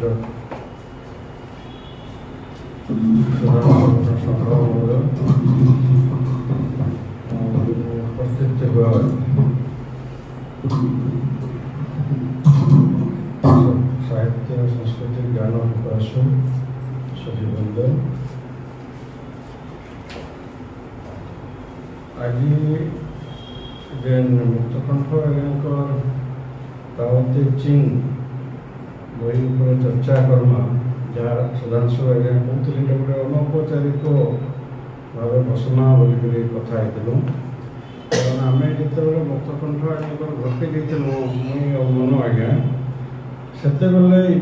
Doctor संग्रह उपस्थित हुआ साहित्य संस्कृति ज्ञान विकास सभी बंद आज जेन मुक्तकंठ पार्वती चिंग बही उपर चर्चा करमा जहाँ सुधांशु आज्ञा कहते गोटे अनौपचारिक भाव बसना बोलिक कथा होती कारण आम जो मुक्तकंठ आज्ञा घटी देलु मुई मन आज्ञा से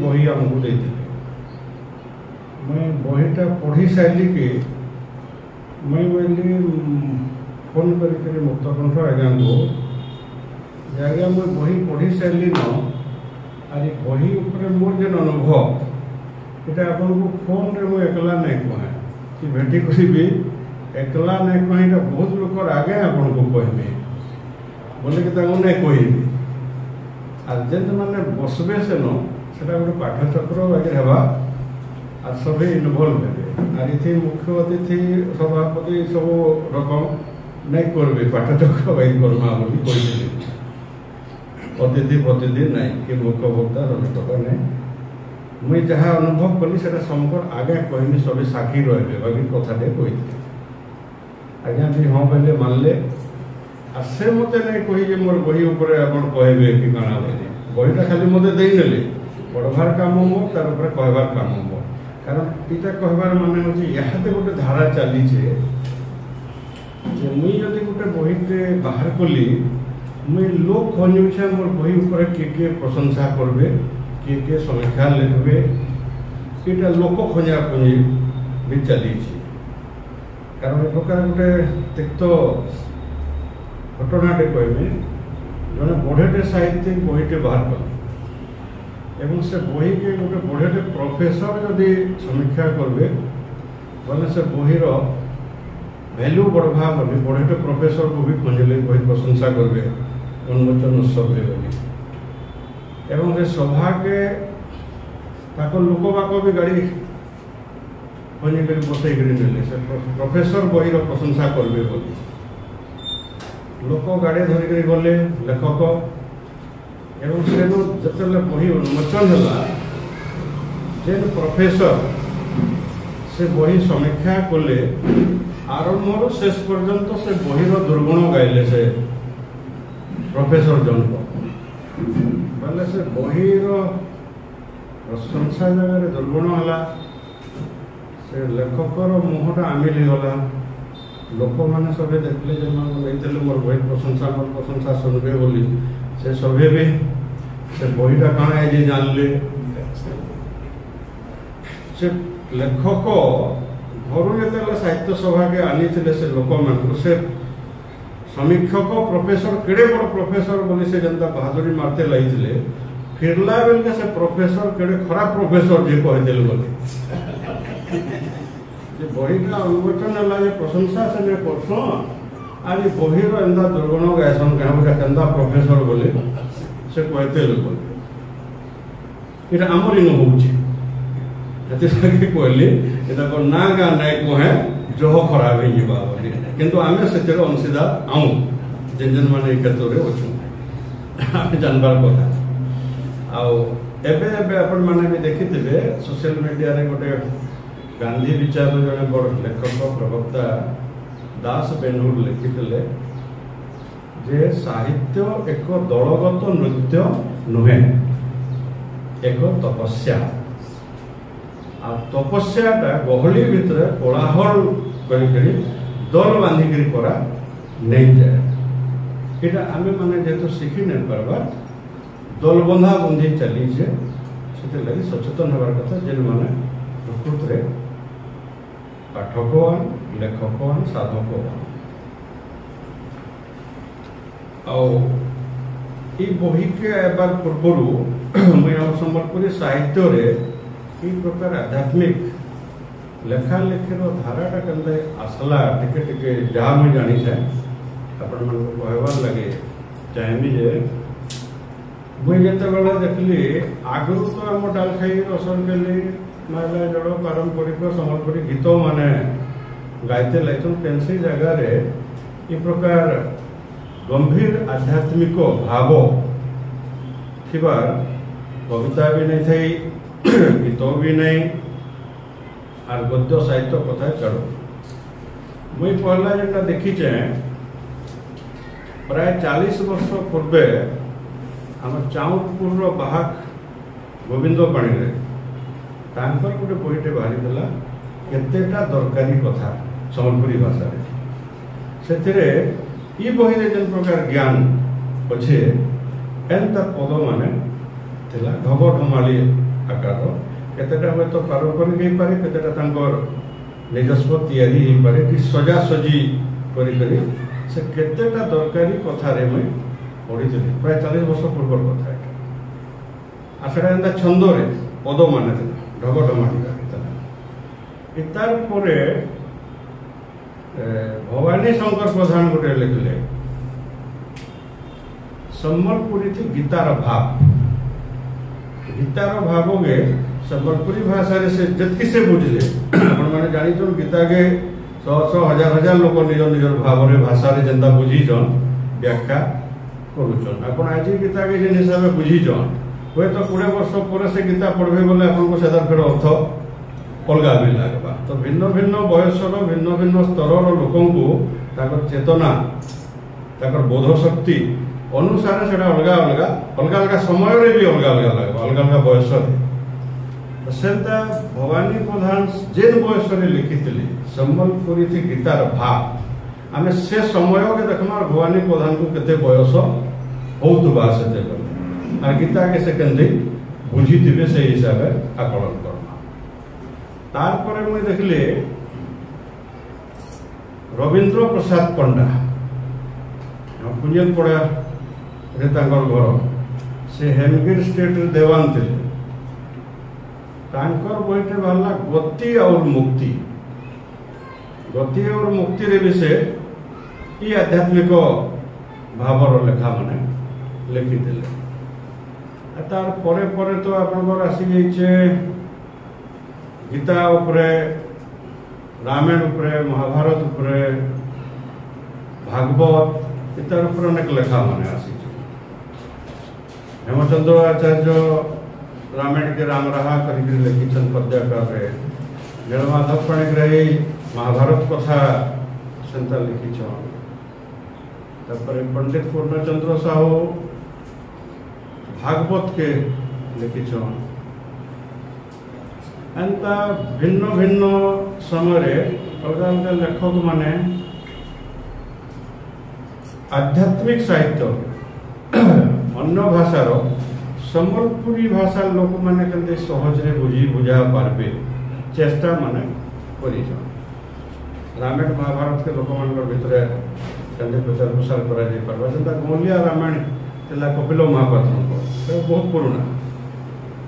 बही आमको देते मुई बहीटा पढ़ी सारी कि मुई बोली फोन कर मुक्तकंठ आज्ञा को आज्ञा मुई बही पढ़ी सारी न आज बही उपर मोर जेन अनुभव ये आपन को फोन रे मुझे एकला नहीं कहे कि भेटी करी एकला नहीं कहे बहुत लोग आगे आपन को कहबे बोले कि नहीं कहि आज जेन मैंने बसबे से ना गोटे पाठचक्र आगे हेबा आज सभी इनवल्व हे आज ये मुख्य अतिथि सभापति सब रकम नहीं करबे पाठचक्र वाई करमा बोली कही अतिथि प्रतिदिन नहीं कि मुख्य वक्ता रविका नहीं मुई जहाँ अनुभव कली से समकर आगे कहनी सभी साक्षी रहे बाकी कथाटे कही आज्ञा भी हाँ कहले मानले आ से मत नहीं कही मोर बही उपर आपण कहबे कि काना बोली बहीटा खाली मत देने पढ़वार काम मोर तार कहबार काम मोर कारण इटा कहबार माने हूँ यहाँ गोटे धारा चली मुई जदि गोटे बहीटे बाहर कली मुई लोक खोजे मोर बही उपर किए प्रशंसा करबे किए समीक्षा लिखबे ये लोक खोजा खोजी भी चली कारण एक प्रकार गोटे तिक्त घटनाटे कहबे जड़े बढ़ेटे साहित्यिक बहीटे बाहर कले एवं से बही के गोटे बढ़ेटे प्रोफेसर जदि समीक्षा करबे बोले से बहीर भैल्यू बढ़वा बोली बढ़ेटे प्रोफेसर को भी खोजले बही प्रशंसा करबे उन्मोचन उत्सव बोली एवं से सभा के लोक बाक भी गाड़ी खोजी कर बसई ने से प्रोफेसर बहीर प्रशंसा करबे बोली लोक गाड़ी धरिक गले लेखक एवं से जो बही उन्मोचन है जेन प्रोफेसर से बही समीक्षा कले आरंभ शेष पर्यंत से बहीर दुर्गुण गाइले से प्रोफेसर जनक बोले से बहीर प्रशंसा जगह दुर्गुण है से लेखकर मुहटा आमिल गला लोक मैंने सभी देखले जो मोर बही प्रशंसा मोर प्रशंसा सुनबे बोली से सभी भी से बहीटा कण है जानले से लेखक घर जो साहित्य सभा के आनी से लोक मान से समीक्षक प्रोफेसर केड़े बड़ प्रोफेसर बोली से जनता बहादुरी मारते लगे फिरला बेल से प्रोफेसर केड़े खराब प्रोफेसर जी कहते बोली बहीटा उन्मोचन है प्रशंसा से नहीं करस आज बहीर एंता दुर्गुण गायसन क्या केन्दा प्रोफेसर बोले से कहते बोली ये आमर इन होती कहली ना गाँ नहीं कहे जह खराब हो किंतु आम से अंशीदार आऊँ जेन जेन मैंने क्षेत्र में अच्छे आम जानबार कथा आबे भी देखी थे सोशल मीडिया रे गोटे गांधी विचार जड़े बड़ लेखक प्रवक्ता दास बेनूर लिखिते जे साहित्य एक दलगत नृत्य नुहे एक तपस्या आ तपस्याटा गहली भितर कोलाहल कर दल बांधिक करा नहीं जाए ये आम मैंने जेहेतु शिखी नहीं पार्बा दल बंधा बंधी चली से लगी सचेतन होबार कथा जेन मैंने प्रकृत में पाठकवान लेखकवान साधकवान आई बही के आबार पूर्व मुझे संबलपुरी साहित्य रे ई प्रकार आध्यात्मिक लेखा लेखिर धाराटा के आसला टिके जहाँ मुझे जानी था आपण मन कहबार लगे चाहबी जे मुई जितेबाला देखली आगु तो आम डालखाई रसरकेली माइला जड़ पारंपरिक सम्बलपुरी गीत माने गाइते लाइछन पेंसी जगह रे ई प्रकार गंभीर आध्यात्मिक भाव थिबार कविता भी नहीं थी गीत भी नहीं और गद्य साहित्य कथा चढ़ो मुई पहला जेटा देखीचे प्राय 40 वर्ष पूर्वे आम चाउपुर बाहाक गोविंद पाणी रे तांकर गोटे बहीटे बाहरी देला केतेटा दरकारी कथा सम्बलपुरी भाषा रे सेथिरे ई बही रे जेन प्रकार ज्ञान अच्छे एंता पद माने थिला ढगढमाली आकार केतेटा हुए तो पारंपरिक हो पारे केतेटा तांकर निजस्व तैयारी हो पारे कि सजा सजी करी करी से केतेटा दरकारी कथा रे मैं पढ़ी थी प्राय 40 वर्ष पूर्व कथा आ सेटा एंता छंद रे पद माने थिला ढगढमाली थिला इतार परे भवानी शंकर प्रधान गोटे लिखले सम्बलपुरी थी गीतार भाव गे सम्बलपुरी भाषा रे से जतकी से बुझले आपण माने जानि जो गीता के 100 हजार लोक निज निज भाव रे भाषा रे जंदा बुझी जन व्याख्या करूचन आपण आज गीता के जे हिसाब बुझी जन होय तो 20 वर्ष पर से गीता पढ़बे बोले आपण को सेदार फेर अर्थ अलगा भी लगवा तो भिन्न भिन्न बयसर भिन्न भिन्न स्तर लोक चेतना बोध शक्ति अनुसार से अलग अलग समय रे भी अलग अलग लगे अलग अलग बयस सेटा भवानी प्रधान जेन बयस लिखी सम्बलपुरी थी गीतार भाव आम से समय के देखमा भवानी प्रधान को केते बयस होतबा से गीता के से केंदे बुझी दिबे से हिसाब आकलन कर तारपरे मुझे देखले रवींद्र प्रसाद पंडा कुंजनपड़ा रे तांकर घर से हेमगिर स्टेट रे देवान थे तांकर बहीटे बाहला गति और मुक्ति रे विषय ये आध्यात्मिक भावर लेखा माने लिखी देले तार परे परे तो आपनकर आसी जाइछे गीता उपरे रामायण उपरे महाभारत उपरे भागवत इतर उपरे अनेक लेखा माने आसी हेमचंद्र आचार्य रामायण के राम रहा करके लिखिछन पद्याकार रे जलमाधव पाणिग्राही महाभारत कथा सेंता लिखिछन तपर पंडित पूर्णचंद्र साहू भागवत के लिखिछन एंता भिन्न भिन्न समय अलग अलग लेखक माने आध्यात्मिक साहित्य अन्य भाषार सम्बलपुरी भाषा लोक माने केंते सहज रे बुझी बुझा पारबे चेष्टा माने करिछन रामायण महाभारत के लोक मान भितर केंते प्रचार प्रसार करा जाय पारबा जेंता गोलिया रामायण तेला कपिल महापात्र बहुत पुराना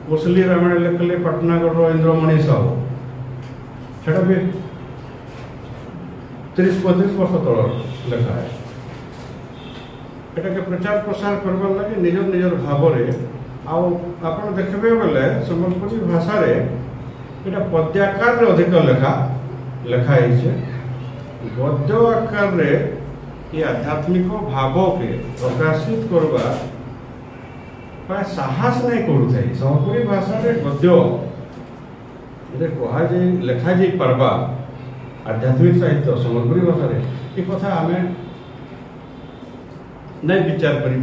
कोसली रामायण लिखले पटनागढ़ इंद्रमणि साहू सेटा भी 30-35 वर्ष तल लेखा है एटा प्रचार प्रसार करबार लगे निज निजर भाव आप देखबे बोले सम्बलपुरी भाषा रे एटा पद्याकार रे अधिक लेखा है गद्य आकार रे ये आध्यात्मिक भाव के प्रकाशित करवा प्राय साहस नहीं करूँ सम्बलपुरी भाषा रे गद्य कहा जाए लेखा जा पार्बा आध्यात्मिक साहित्य सम्बलपुरी भाषा रे ये कथा आम नहीं विचार करें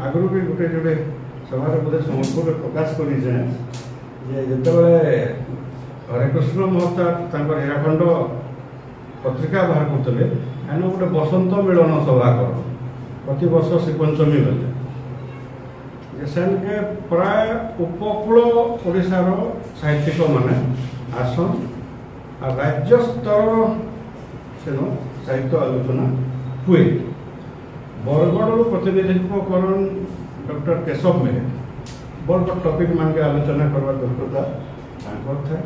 आगु भी गोटे जोड़े सभा बोधे सम्बलपुर प्रकाश करते हरे कृष्ण महताब हीराखंड पत्रिका बाहर करते एने गोटे बसंत मिलन सभा कर प्रति वर्ष श्री पंचमी बेले सेन के प्राय उपकूल ओडिशार साहित्यिक माने आसन आ राज्य स्तर से साहित्य आलोचना हुए बरगढ़ प्रतिनिधित्व करन डॉक्टर केशव मेहर बड़ टॉपिक मान के आलोचना करवा दरकार था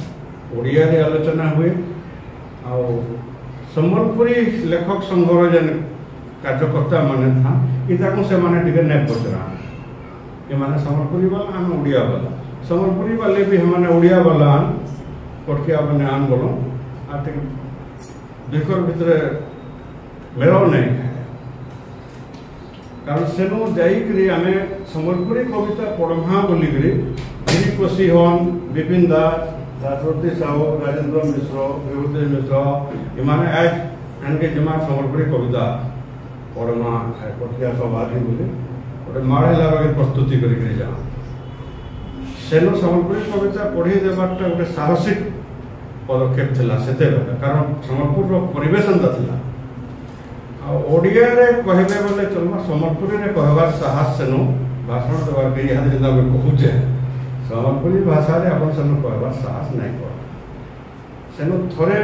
ओडिया रे आलोचना हुए आ सम्बलपुरी लेखक संघर जेन कार्यकर्ता माने था इताको से माने टिके नै पचरा एमाने संबलपुरी वाला आम उड़िया वाला संबलपुरी वाले भी हमने उड़िया वाला कोटकिया बने आन बोलो आते दुकर भितर मेल नहीं कारण सेनु जाइकरी आमे संबलपुरी कविता पढ़मा बोलिकरी गिरिकोशी हन विपिन दास दासवती साहू राजेंद्र मिश्र विभूति मिश्र इमाने आज एनके जमा संबलपुरी कविता पढ़मा कोटकिया सभादी बोली गोटे माड़ेला बागे प्रस्तुति करी जा सेनु संबलपुरी कविता पढ़ी देवाटा गोटे साहसिक पदक्षेप थिला सेते कारण संबलपुर परिवेश अंता थिला ओडिया रे कहबे बोले चलमा संबलपुरी रे कहबार साहस सेनु भाषण देबार के यहाँ जिंदा में कहूचे संबलपुरी भाषा रे अपन सेनु कहबार साहस नहीं कर सेनु थरे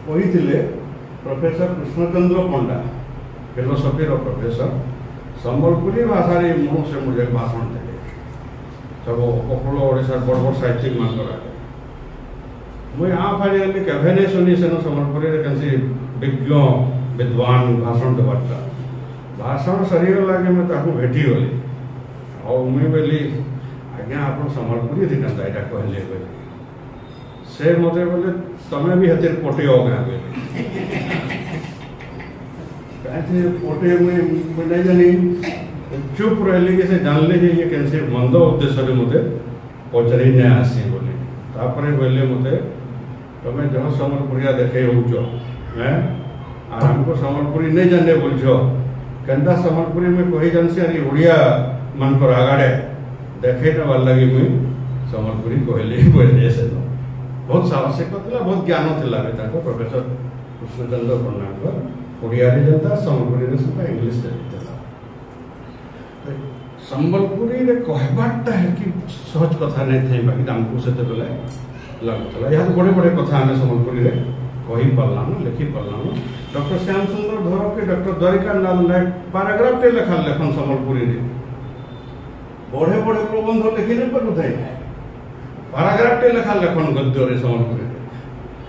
कहिथिले प्रोफेसर कृष्णचंद्र पंडा फिलोसफी रो प्रोफेसर संबलपुरी भाषा रे मुख से मुझे भाषण देले सब उपकूल ओडिसा बड़ बड़ साहित्यिक मान करा मुई आ फाइनली केभे नै सुनी सेनु संबलपुरी रे केनसी विज्ञ विद्वान भाषण देवाटा भाषण सरीगला के मैं ताकू भेटी गली और मुई बोली आज्ञा आप संबलपुरी थी कहता यहाँ कहले बोले से मत बोले तमें भी हथिर पटे हो गया बोले पटे मुई नहीं जानी चुप रही कि से जानले जे ये कैसे मंद उद्देश्य मते पचरी नहीं आसी बोली तापरे बोले मते तमें जहाँ संबलपुरिया देखे होचो हैं और हमको संबलपुरी नहीं जाने बोलछो केंदा संबलपुरी में कही जानसी अरे उड़िया मन पर आगाड़े देखे न वाला लगी मुई संबलपुरी कहले बोले से बहुत साहसिक थिला बहुत ज्ञान थिला बे ताको प्रोफेसर कृष्णचंद्र पंडा को उड़िया रे जनता संबलपुरी रे सब इंग्लिश रे थिला संबलपुरी रे कहबाटा है कि सहज कथा नहीं थे बाकी हमको सेते बेले लागतला यहाँ बड़े बड़े कथा हमें संबलपुरी रे कही पारलाम लिखि पारलाम डॉक्टर श्याम सुंदर धर के डॉक्टर द्वारिका नाथ नायक पैराग्राफ टे लेखन संबलपुरी रे बड़े बड़े प्रबंध लिखि नहीं पारु थाई पैराग्राफ टे लेखन गद्य रे संबलपुरी रे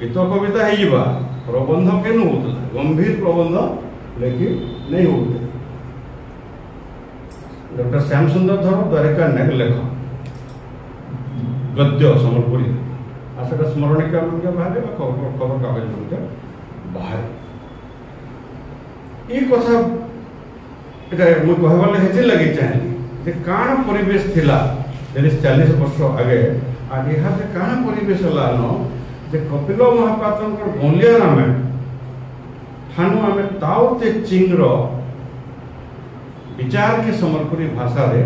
गीत कविता है जीवा प्रबंध केनु होतला गंभीर प्रबंध लेखि नहीं होते डॉक्टर श्याम सुंदर धर द्वारिका नायक लेखन गद्य संबलपुरी आशा स्मरणिका मन बाहर खबर कागज मन बाहर ये कथा एटा मु कहबाले हेति लगी चाहे जे काण परिवेश थिला 40 वर्ष आगे आ यहाँ से काण परिवेश लानो जे कपिल महापात्र गोलिया नामे थानु आमे ताउते चिंग्र विचार के संबलपुरी भाषा रे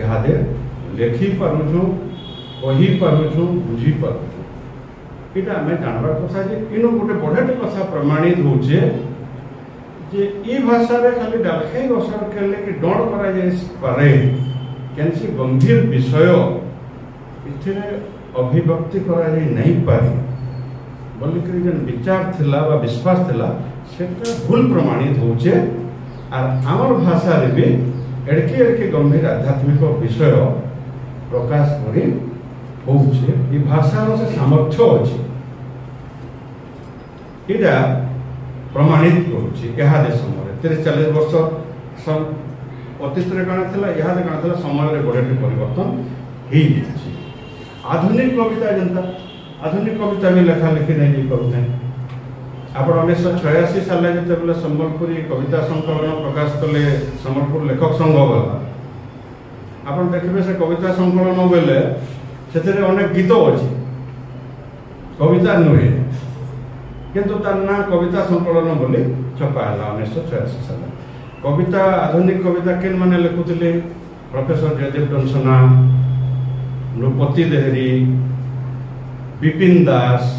यहाँ दे लेखि पारुछु कही पारुछु बुझी पारुछु इटा मैं जानवर कथा जे इनो गोटे बड़े कथा प्रमाणित होचे जे ई भाषा रे खाली डालखे असर करले कि डर करा जाय पारे केनसी गंभीर विषय इथिरे अभिव्यक्ति करा जाय नहीं पारे बल्कि जन विचार थिला बा विश्वास थिला सेटा भूल प्रमाणित होचे और आमर भाषा रे भी एड़के एड़के गंभीर आध्यात्मिक विषय प्रकाश करी होचे ई भाषा रो से सामर्थ्य अछि इटा प्रमाणित करुछि यहाँ दे समय 30-40 वर्ष सब अतीत रे काना थिला यहाँ दे काना थिला समय रे बड़े परिवर्तन ही छि आधुनिक कविता जनता आधुनिक कविता भी लेखा लिखि नहीं करते आप 1986 साल जते बेले संबलपुरी कविता संकलन प्रकाश कले संबलपुर लेखक संघ वाला आप देखिबे से कविता संकलन बेले सेतरे अनेक गीत अछि कविता नुहे किंतु तार ना कविता संकलन बोली छपा हला 1986 साल कविता आधुनिक कविता केन माने लिखुथिले प्रोफेसर जयदेव डंसना नृपति देहरी विपिन दास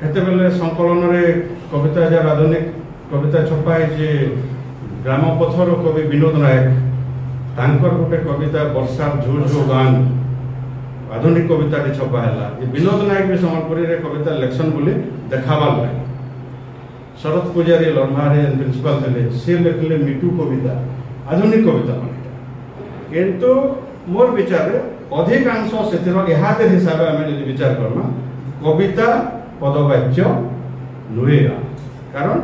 एते बेले संकलन रे कविता जार आधुनिक कविता छपा है जे ग्राम पथर कवि विनोद नायक तांकर गोटे कविता वर्षा झो झो गान आधुनिक कविता टी छपा है विनोद नायक भी संबलपुरी रे कविता लेक्शन बोली देखाबार लागे शरद पुजारी लर्मारे प्रिंसिपल थे सी लिखले मिटू कविता आधुनिक कविता किंतु मोर विचार अधिकांश से हिसाब से विचार करना कविता पदवाच्य नुहेगा कारण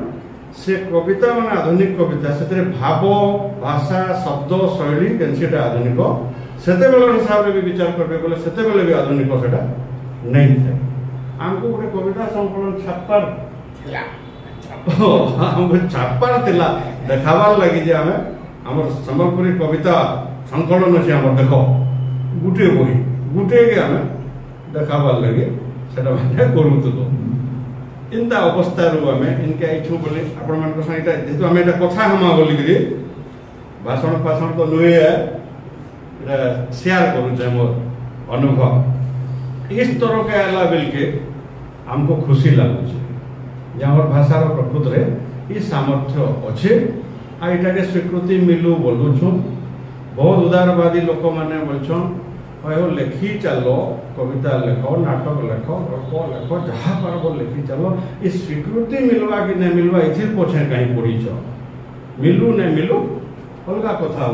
से कविता मान आधुनिक कविता से भाव भाषा शब्द शैली केनसीटा आधुनिक सेते बेल हिसाब रे भी विचार करबे बोले सेते बेले भी आधुनिक सेटा नहीं था। हमको गोटे कविता संकलन छापार हमको छापार थिला देखाबार लगी जे हमें हमर संबलपुरी कविता संकलन अछि हमर देखो गुटे बही गुटे के हमें देखाबार लगे सेटा माने करूतलो इंता अवस्था रू आम इनके आईछु बोले आपण मान संगे जेतु आम एटा कथा हमा बोली करी भाषण फाषण तो नुए शेयर करूचे मोर अनुभव इस तरह के आला बेल के हमको खुशी लगुचे जे हमर भाषार प्रकृत रे ई सामर्थ्य अच्छे आ एटा के स्वीकृति मिलू बोलुछु। बहुत उदारवादी लोक माने बोलछन हो लेखी चलो कविता लेख नाटक लेख गप लेख जहाँ पार लेखी चलो ये स्वीकृति मिलवा कि नहीं मिलवा इथिर पछे कहीं पड़ीच मिलू नहीं मिलू अलग कथा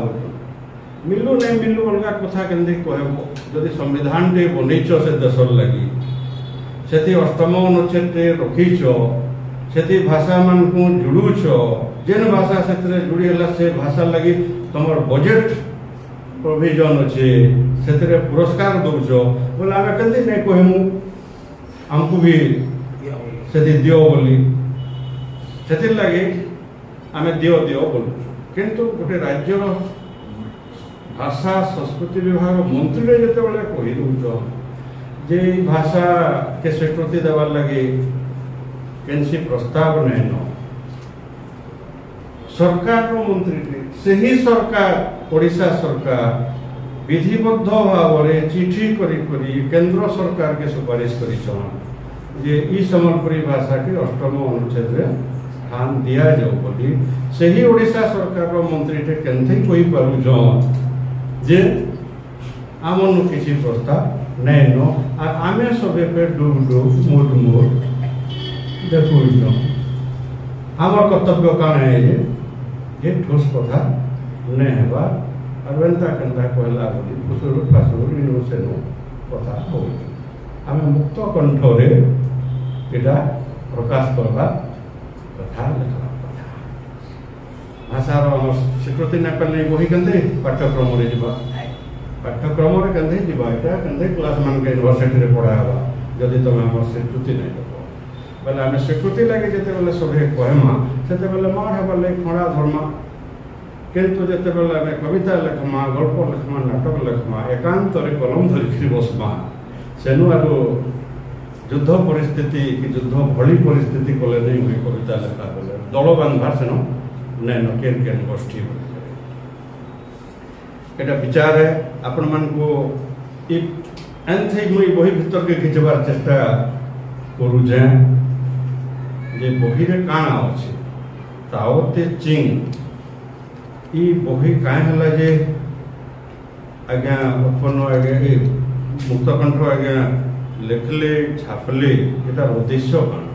मिलू नहीं मिलू अलग कथा केंद्र कहब जदि संविधान टे बनईच से देशर लगी से अष्टम अनुच्छेद रखीच से भाषा मान को जुड़ुछ जेन भाषा से जुड़ी है से भाषा लगी तुम बजेट प्रोविजन अच्छे से पुरस्कार दौच बोले आम के नहीं कहमु आमको भी से दियो बोली से लगे आम दियो दियो बोलु किंतु गोटे राज्य भाषा संस्कृति विभाग मंत्री जो कही दौच जे भाषा के स्वीकृति देवार लगे कैसी प्रस्ताव नहीं न सरकार मंत्री से ही सरकार ओडिशा सरकार विधिबद्ध भाव में चिठी करी केंद्र सरकार के सुपारिश करे ई संबलपुरी भाषा के अष्टम अनुच्छेद स्थान दिया जाओ बोली से ही ओडिशा सरकार मंत्री टे केंथे कोई पारुज जे आमन किसी प्रस्ताव नहीं न आमे सबे पे डूब डूब मुड मुड देखो आमर कर्तव्य काण है ये ठोस कथा नहीं हेबा और एंता केंता कहला बोली फुसुर फासुर इनु सेनु कथा हो आम मुक्त कंठ रे एटा प्रकाश करबा कथा लेखा कथा भाषार स्वीकृति न पाले बही केंते पाठ्यक्रम रे जीवा पाठ्यक्रम रे केंते जीवा एटा केंते क्लास मान के यूनिवर्सिटी रे पढ़ावा जदि तुम हमर स्वीकृति नहीं दबो बोले आम स्वीकृति लगे जिते बेले सभे कहमा से बेले मार हेबा लगे खड़ा धर्मा किंतु जिते बेले आम कविता लेखमा गल्प लेखमा नाटक लेखमा एकांत कलम धरिकी बसमा सेनु आरो युद्ध परिस्थिति कि युद्ध भली परिस्थिति कले नहीं हुई कविता लेखा बोले दल बांधा सेनु नहीं न केन केन गोष्ठी एटा विचार है आपण मान को एंथे मुई बही भीतर के खिचबार चेष्टा करू जे जे बही रे काना अछि ताओते चिंग ई बही काहे हला जे आज्ञा उत्पन्न आज्ञा मुक्तकंठ आज्ञा लिखले छापले एटार उद्देश्य काना